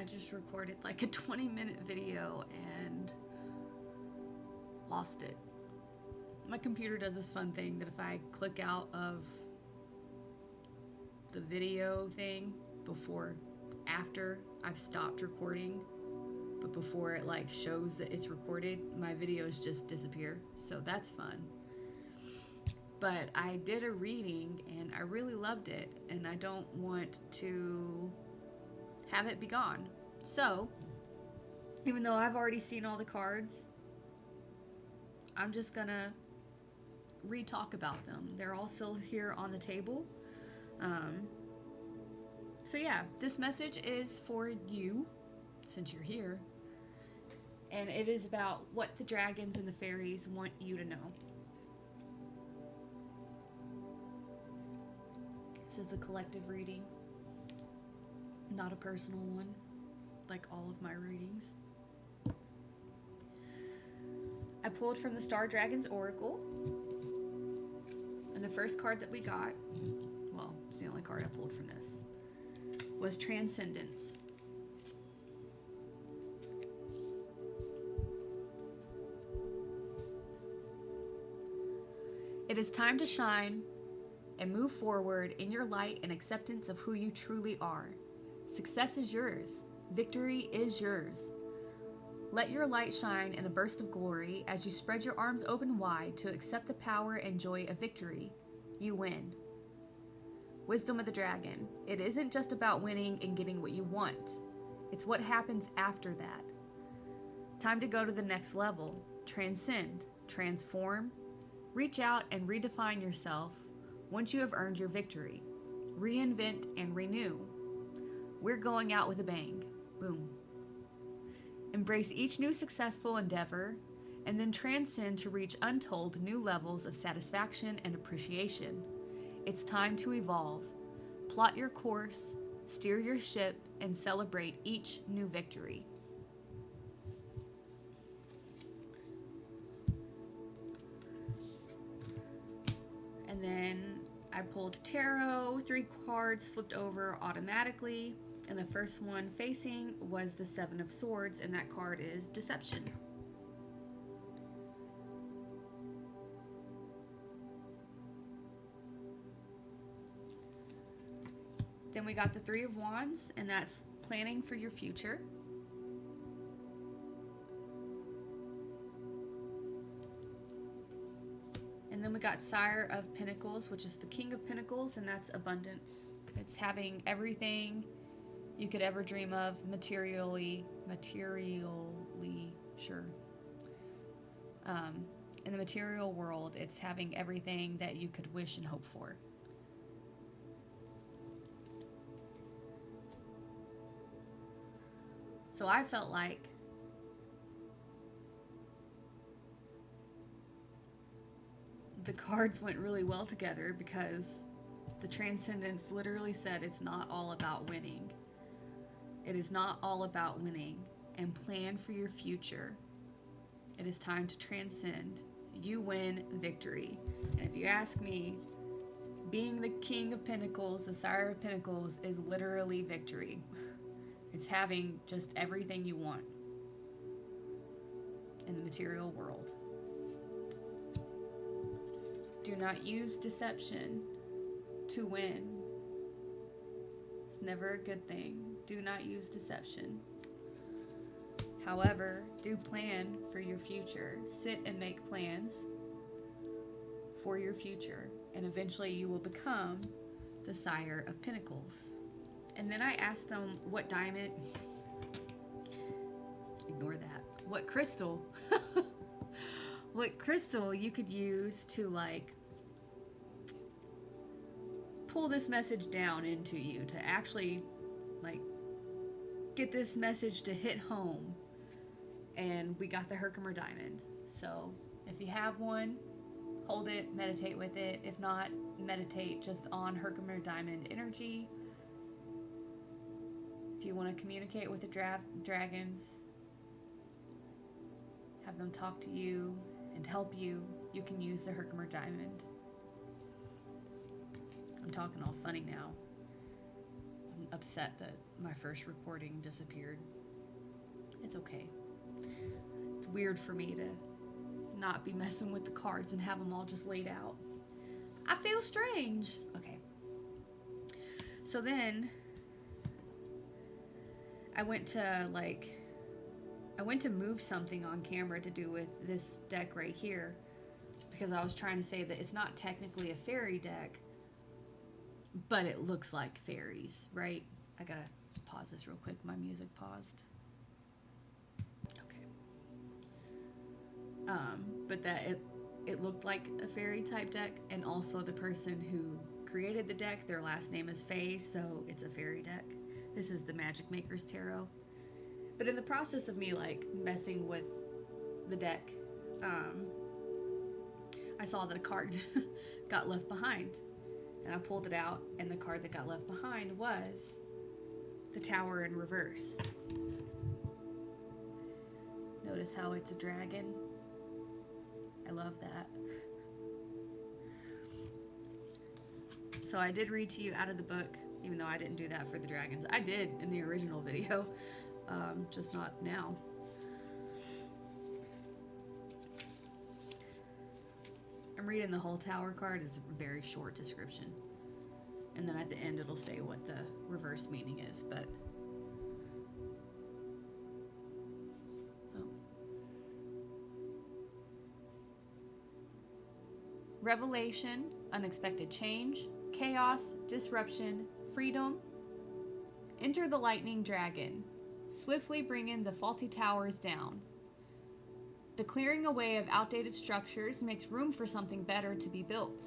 I just recorded like a 20-minute video and lost it. My computer does this fun thing that if I click out of the video thing after I've stopped recording, but before it like shows that it's recorded, my videos just disappear. So that's fun. But I did a reading and I really loved it, and I don't want to have it be gone. So, even though I've already seen all the cards, I'm just gonna re-talk about them. They're all still here on the table. So yeah, this message is for you, since you're here. And it is about what the dragons and the fairies want you to know. This is a collective reading, not a personal one, like all of my readings. I pulled from the Star Dragons Oracle, and the first card that we got, well, it's the only card I pulled from this, was Transcendence. It is time to shine and move forward in your light and acceptance of who you truly are. Success is yours. Victory is yours. Let your light shine in a burst of glory as you spread your arms open wide to accept the power and joy of victory. You win. Wisdom of the Dragon. It isn't just about winning and getting what you want. It's what happens after that. Time to go to the next level. Transcend. Transform. Reach out and redefine yourself once you have earned your victory. Reinvent and renew. We're going out with a bang. Boom. Embrace each new successful endeavor and then transcend to reach untold new levels of satisfaction and appreciation. It's time to evolve. Plot your course, steer your ship, and celebrate each new victory. And then I pulled tarot, 3 cards flipped over automatically, and the first one facing was the 7 of Swords, and that card is Deception. Then we got the 3 of Wands, and that's planning for your future. And then we got Sire of Pentacles, which is the King of Pentacles, and that's abundance. It's having everything you could ever dream of materially, sure. In the material world, it's having everything that you could wish and hope for. So I felt like the cards went really well together because the Transcendence literally said it's not all about winning. It is not all about winning, and plan for your future. It is time to transcend. You win victory. And if you ask me, being the King of Pentacles, the Sire of Pentacles, is literally victory. It's having just everything you want in the material world. Do not use deception to win. It's never a good thing. Do not use deception. However, do plan for your future. Sit and make plans for your future, and eventually you will become the Sire of Pentacles. And then I asked them what diamond, ignore that, what crystal, what crystal you could use to like pull this message down into you, to actually like get this message to hit home. And we got the Herkimer diamond. So if you have one, hold it, meditate with it. If not, meditate just on Herkimer diamond energy. If you want to communicate with the dragons, have them talk to you and help you, you can use the Herkimer diamond. I'm talking all funny now. I'm upset that my first recording disappeared. It's okay. It's weird for me to not be messing with the cards and have them all just laid out. I feel strange. Okay. So then I went to move something on camera to do with this deck right here, because I was trying to say that it's not technically a fairy deck, but it looks like fairies, right? I gotta pause this real quick. My music paused. Okay. But that it looked like a fairy type deck, and also the person who created the deck, their last name is Fae, so it's a fairy deck. This is the Magicmakers Tarot. But in the process of me like messing with the deck, I saw that a card got left behind, and I pulled it out, and the card that got left behind was the Tower in reverse. Notice how it's a dragon. I love that. So I did read to you out of the book, even though I didn't do that for the dragons. I did in the original video, just not now. I'm reading the whole tower card. It's a very short description. And then at the end it'll say what the reverse meaning is, but... Revelation, unexpected change, chaos, disruption, freedom. Enter the lightning dragon, swiftly bringing the faulty towers down. The clearing away of outdated structures makes room for something better to be built.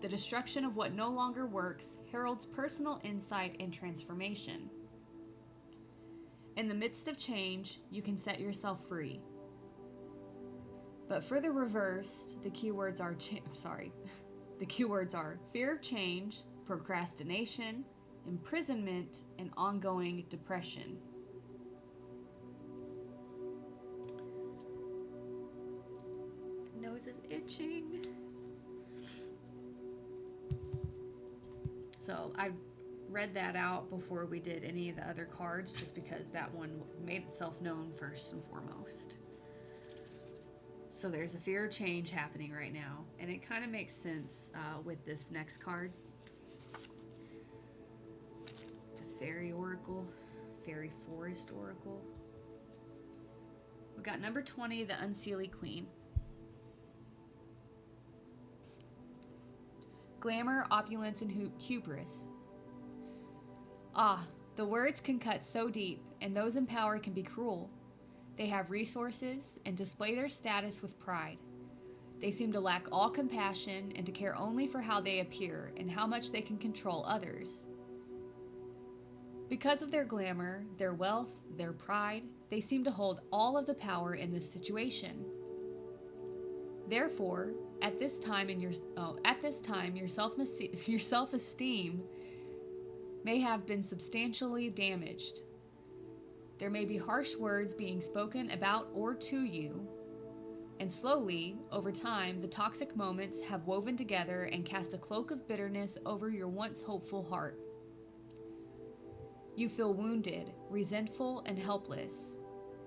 The destruction of what no longer works heralds personal insight and transformation. In the midst of change, you can set yourself free. But for the reversed, the keywords are fear of change, procrastination, imprisonment, and ongoing depression. Nose is itching. So I read that out before we did any of the other cards, just because that one made itself known first and foremost. So there's a fear of change happening right now, and it kind of makes sense with this next card. The Fairy Oracle, Fairy Forest Oracle. We got number 20, the Unseelie Queen. Glamour, opulence, and hubris. Ah, the words can cut so deep, and those in power can be cruel. They have resources and display their status with pride. They seem to lack all compassion and to care only for how they appear and how much they can control others. Because of their glamour, their wealth, their pride, they seem to hold all of the power in this situation. Therefore, at this time your self-esteem may have been substantially damaged. There may be harsh words being spoken about or to you, and slowly, over time, the toxic moments have woven together and cast a cloak of bitterness over your once hopeful heart. You feel wounded, resentful, and helpless.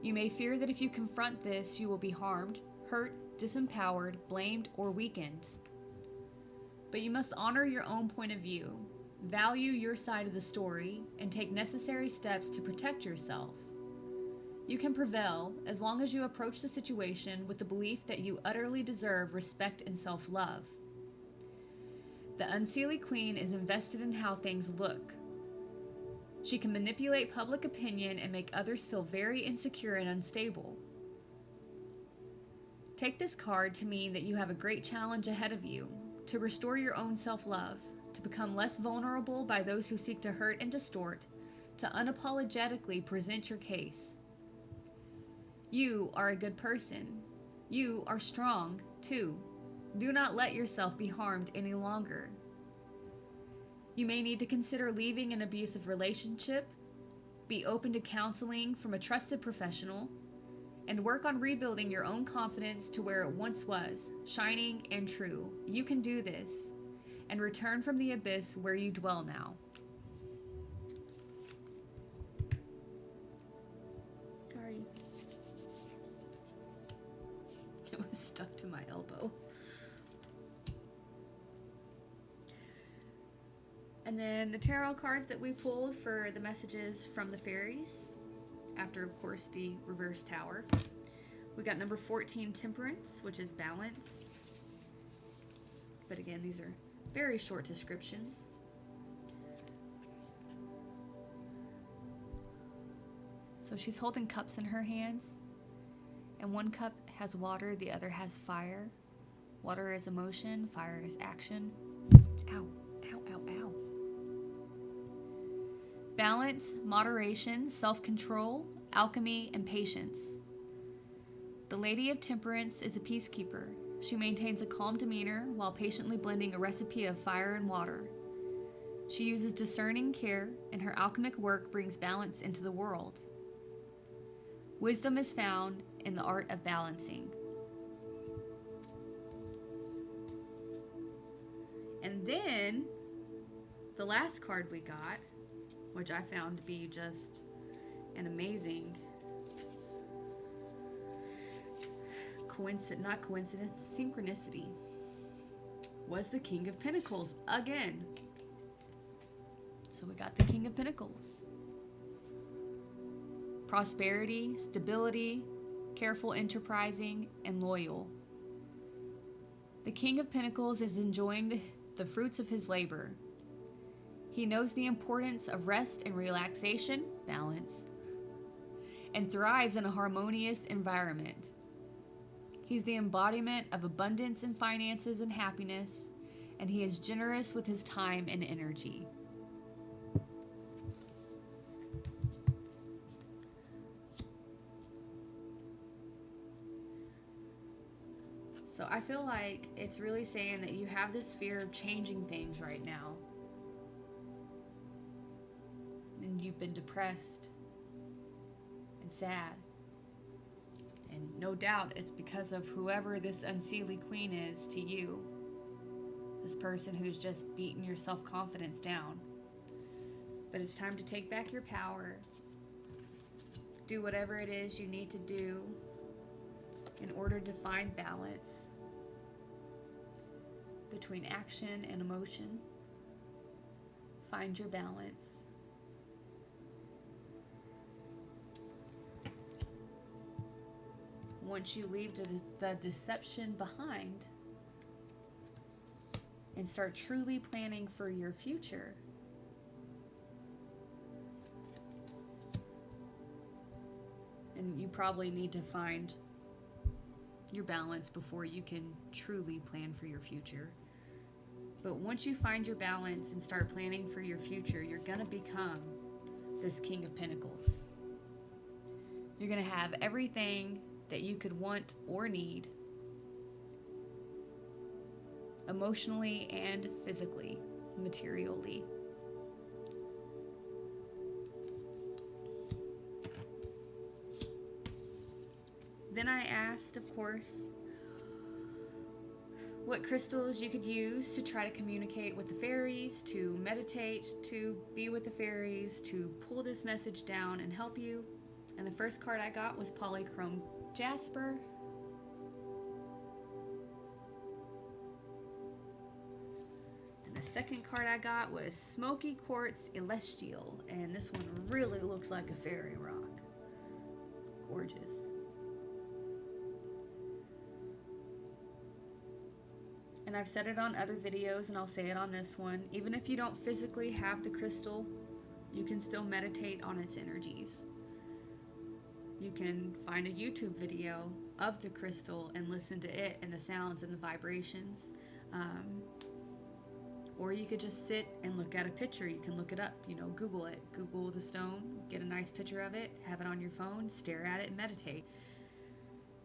You may fear that if you confront this, you will be harmed, hurt, disempowered, blamed, or weakened. But you must honor your own point of view, value your side of the story, and take necessary steps to protect yourself. You can prevail as long as you approach the situation with the belief that you utterly deserve respect and self-love. The Unseelie Queen is invested in how things look. She can manipulate public opinion and make others feel very insecure and unstable. Take this card to mean that you have a great challenge ahead of you, to restore your own self-love, to become less vulnerable by those who seek to hurt and distort, to unapologetically present your case. You are a good person. You are strong, too. Do not let yourself be harmed any longer. You may need to consider leaving an abusive relationship, be open to counseling from a trusted professional, and work on rebuilding your own confidence to where it once was, shining and true. You can do this, and return from the abyss where you dwell now. It was stuck to my elbow. And then the tarot cards that we pulled for the messages from the fairies, after, of course, the reverse tower. We got number 14, Temperance, which is balance. But again, these are very short descriptions. So she's holding cups in her hands, and one cup has water, the other has fire. Water is emotion, fire is action. Ow, ow, ow, ow. Balance, moderation, self-control, alchemy, and patience. The Lady of Temperance is a peacekeeper. She maintains a calm demeanor while patiently blending a recipe of fire and water. She uses discerning care, and her alchemic work brings balance into the world. Wisdom is found in the art of balancing. And then, the last card we got, which I found to be just an amazing synchronicity, was the King of Pentacles again. So we got the King of Pentacles. Prosperity, stability, careful enterprising, and loyal. The King of Pentacles is enjoying the fruits of his labor. He knows the importance of rest and relaxation, balance, and thrives in a harmonious environment. He's the embodiment of abundance in finances and happiness, and he is generous with his time and energy. So I feel like it's really saying that you have this fear of changing things right now. And you've been depressed and sad. And no doubt it's because of whoever this unseelie queen is to you. This person who's just beating your self-confidence down. But it's time to take back your power. Do whatever it is you need to do in order to find balance between action and emotion. Find your balance. Once you leave the deception behind and start truly planning for your future, and you probably need to find your balance before you can truly plan for your future. But once you find your balance and start planning for your future, you're going to become this King of Pentacles. You're going to have everything that you could want or need, emotionally and physically, materially. Then I asked, of course, what crystals you could use to try to communicate with the fairies, to meditate, to be with the fairies, to pull this message down and help you. And the first card I got was Polychrome Jasper. And the second card I got was Smoky Quartz Celestial. And this one really looks like a fairy rock. It's gorgeous. And I've said it on other videos, and I'll say it on this one. Even if you don't physically have the crystal, you can still meditate on its energies. You can find a YouTube video of the crystal and listen to it and the sounds and the vibrations. Or you could just sit and look at a picture. You can look it up, Google it. Google the stone, get a nice picture of it, have it on your phone, stare at it, and meditate.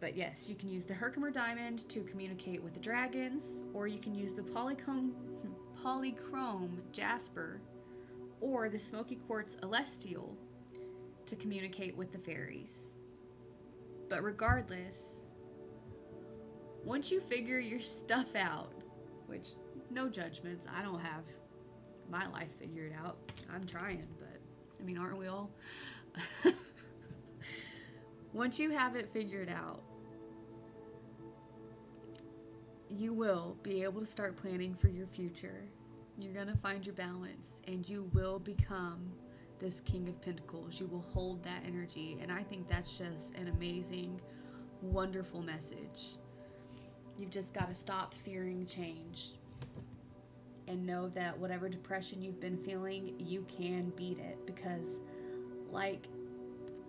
But yes, you can use the Herkimer Diamond to communicate with the dragons, or you can use the Polychrome Jasper or the Smoky Quartz Celestial to communicate with the fairies. But regardless, once you figure your stuff out, which no judgments, I don't have my life figured out. I'm trying, but aren't we all? Once you have it figured out, you will be able to start planning for your future. You're going to find your balance, and you will become this King of Pentacles. You will hold that energy, and I think that's just an amazing, wonderful message. You've just got to stop fearing change and know that whatever depression you've been feeling, you can beat it, because like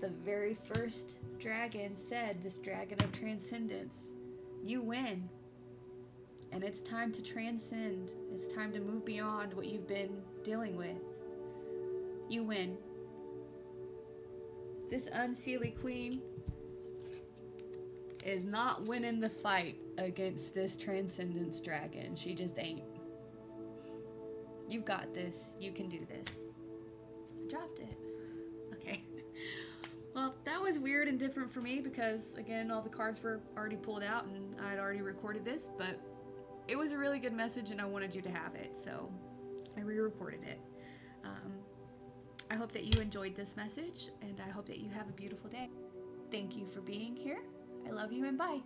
the very first dragon said, this dragon of transcendence, you win. And it's time to transcend. It's time to move beyond what you've been dealing with. You win. This unseelie queen is not winning the fight against this transcendence dragon. She just ain't. You've got this. You can do this. I dropped it. Okay. Well, that was weird and different for me because, again, all the cards were already pulled out and I had already recorded this, but it was a really good message and I wanted you to have it, so I re-recorded it. I hope that you enjoyed this message, and I hope that you have a beautiful day. Thank you for being here. I love you, and bye.